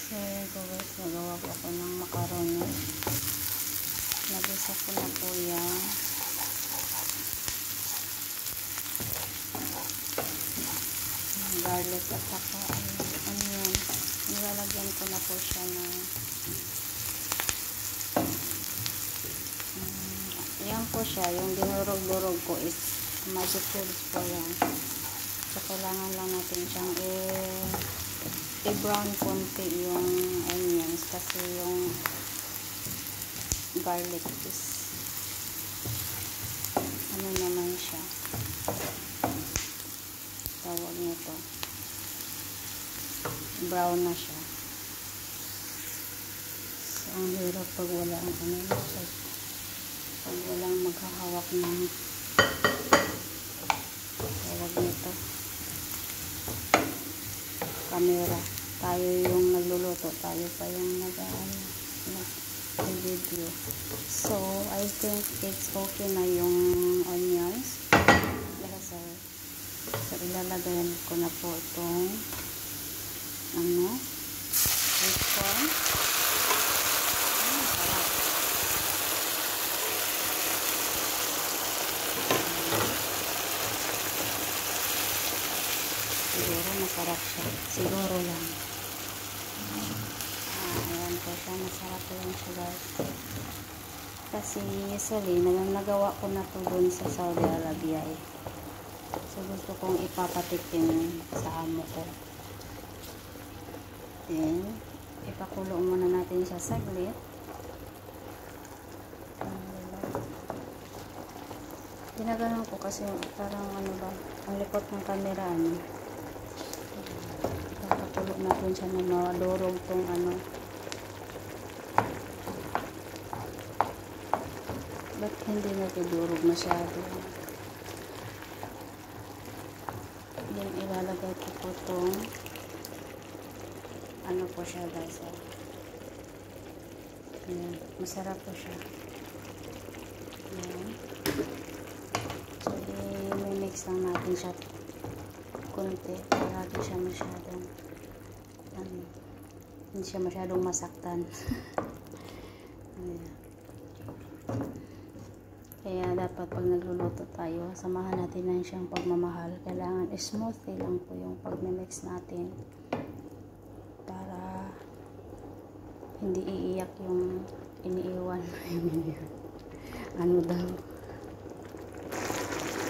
So, ayan po guys, nagawa ko ako ng macaroni. Nagisa ko na po yan. Garlic at saka onion. Nilalagyan ko na po siya ng yan po siya, yung dinurog-durog ko is magic cubes po yan. So, kailangan lang natin siyang i-brown konti yung onions kasi yung garlic is ano naman siya, tawag nito, brown na siya. So, ang hirap pag wala ang pag walang maghahawak ng tawag nito, camera. Tayo yung nagluluto, tayo pa yung nag-video. So, I think it's okay na yung onions. So, ilalagayan ko na po itong sweet corn. Sarap. Siguro masarap siya. Siguro lang. Ayan po siya. Masarap lang siya guys. Kasi usually, nagawa ko na to dun sa Saudi Arabia eh. So, gusto kong ipapatikin sa amo ko. Then, ipakulo muna natin siya saglit. Ginaganon ko kasi parang ano ba, ang likot ng camera ipapakulo natin siya na madurog tong ba't hindi natudurog masyado. Then ilalagay ko po tong po siya guys. Ayan, masarap po siya. Ayan. So, i-mix lang natin siya kunti para di siya masyadong hindi siya masyadong masaktan. Ayan. Kaya dapat pag nagluluto tayo, samahan natin lang siyang pagmamahal. Kailangan smoothly lang po yung pag-mix natin para hindi iiyak yung iniiwan. Ano daw.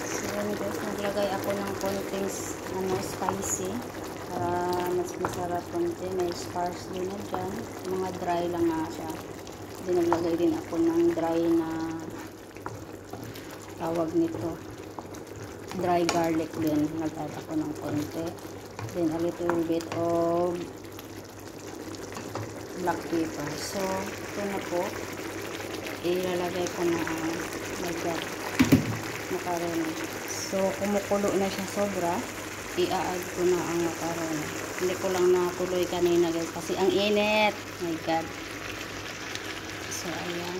So yun guys, naglagay ako ng konting spicy para mas masarap konti. May parsley na dyan. Mga dry lang nga siya. Naglagay din ako ng dry na tawag nito, dry garlic din. Nag-add ako ng konti. Then a little bit of black pepper. So, ito na po. Ilalagay ko na like that, macaroni. So, kumukulo na siya sobra. I-add ko na ang macaroni. Hindi ko lang natuloy kanina guys kasi ang init. My God. So, ayan.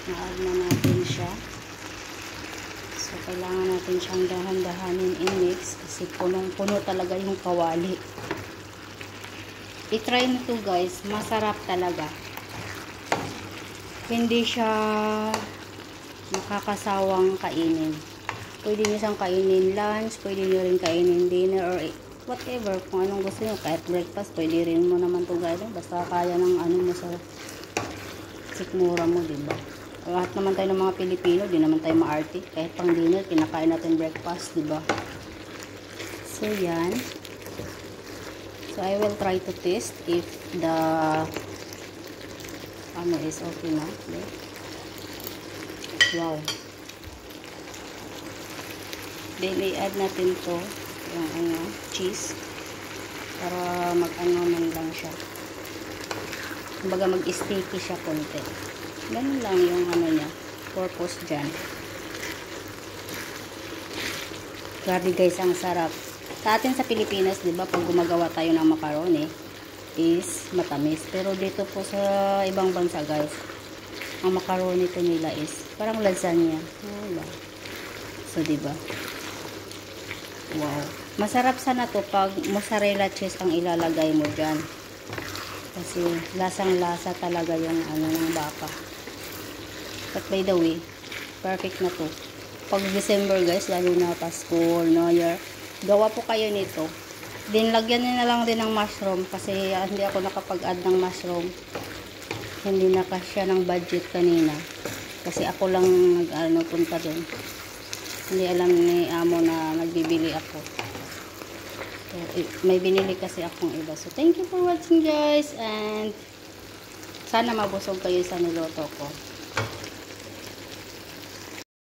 Na-add na natin siya. So, kailangan natin siyang dahan-dahanin i-mix kasi punong-puno talaga yung kawali. I-try nyo to guys. Masarap talaga. Hindi siya makakasawang kainin. Pwede nyo siyang kainin lunch, pwede nyo rin kainin dinner or whatever. Kung anong gusto nyo. Kahit breakfast, pwede rin mo naman to guys. Basta kaya ng mo sa sikmura mo, diba? Lahat naman tayo ng mga Pilipino, di naman tayo maarte. Kahit pang dinner, kinakain natin breakfast, diba? So, yan. So, I will try to taste if the is okay na. Okay. Wow. Then, i-add natin to yung cheese para mag-man lang siya. Kumbaga, mag-sticky siya konti. Ganun lang yung niya, purpose dyan. Grabe guys, ang sarap. Sa atin sa Pilipinas, diba, pag gumagawa tayo ng macaroni, is matamis. Pero dito po sa ibang bansa guys, ang macaroni po nila is parang lasagna. Wala. So, diba? Wow. Masarap sana to pag mozzarella cheese ang ilalagay mo dyan. Kasi lasang-lasa talaga yung ano ng baka. But by the way, perfect na to. Pag December guys, lalo na Pasko, New Year, gawa po kayo nito. Din lagyan niyo na lang din ng mushroom kasi hindi ako nakapag-add ng mushroom. Hindi na kasya ng budget kanina. Kasi ako lang punta doon. Hindi alam ni amo na nagbibili ako. So, may binili kasi akong iba. So, thank you for watching guys. And sana mabusog kayo sa niloto ko.